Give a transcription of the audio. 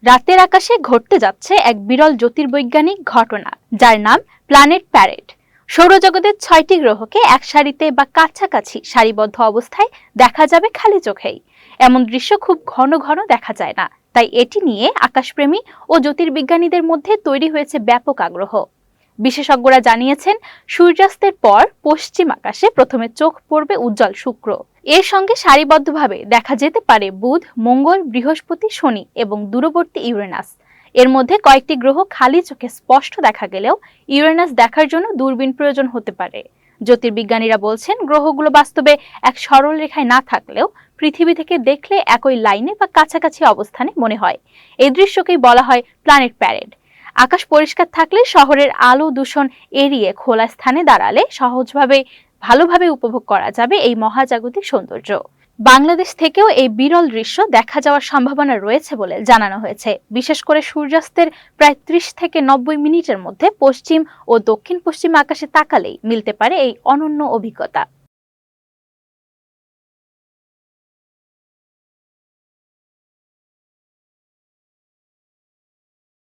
রাতের আকাশে ঘটতে যাচ্ছে এক বিরল জ্যোতির্বৈজ্ঞানিক ঘটনা, যার নাম প্ল্যানেট প্যারেড। সৌরজগতের 6টি গ্রহকে এক সারিতে বা কাছাকাছি সারিবদ্ধ অবস্থায় দেখা যাবে খালি চোখেই। এমন দৃশ্য খুব ঘন ঘন দেখা যায় না, তাই এটি নিয়ে আকাশপ্রেমী ও জ্যোতির্বিজ্ঞানীদের মধ্যে তৈরি হয়েছে ব্যাপক আগ্রহ। বিশেষজ্ঞরা জানিয়েছেন, সূর্যাস্তের পর পশ্চিম আকাশে প্রথমে চোখ পড়বে উজ্জ্বল শুক্র। এর সঙ্গে সারিবদ্ধভাবে দেখা যেতে পারে বুধ, মঙ্গল, বৃহস্পতি, শনি এবং দূরবর্তী ইউরেনাস। এর মধ্যে কয়েকটি গ্রহ খালি চোখে স্পষ্ট দেখা গেলেও ইউরেনাস দেখার জন্য দূরবীন প্রয়োজন হতে পারে। জ্যোতির্বিজ্ঞানীরা বলছেন, গ্রহগুলো বাস্তবে এক সরল রেখায় না থাকলেও পৃথিবী থেকে দেখলে একই লাইনে বা কাছাকাছি অবস্থানে মনে হয়। এই দৃশ্যকেই বলা হয় প্ল্যানেট প্যারেড। আকাশ পরিষ্কার থাকলে, শহরের আলো দূষণ এড়িয়ে খোলা স্থানে দাঁড়ালে সহজভাবে ভালোভাবে উপভোগ করা যাবে এই মহাজাগতিক সৌন্দর্য। বাংলাদেশ থেকেও এই বিরল দৃশ্য দেখা যাওয়ার সম্ভাবনা রয়েছে বলে জানানো হয়েছে। বিশেষ করে সূর্যাস্তের প্রায় 30 থেকে 90 মিনিটের মধ্যে পশ্চিম ও দক্ষিণ পশ্চিম আকাশে তাকালেই মিলতে পারে এই অনন্য অভিজ্ঞতা।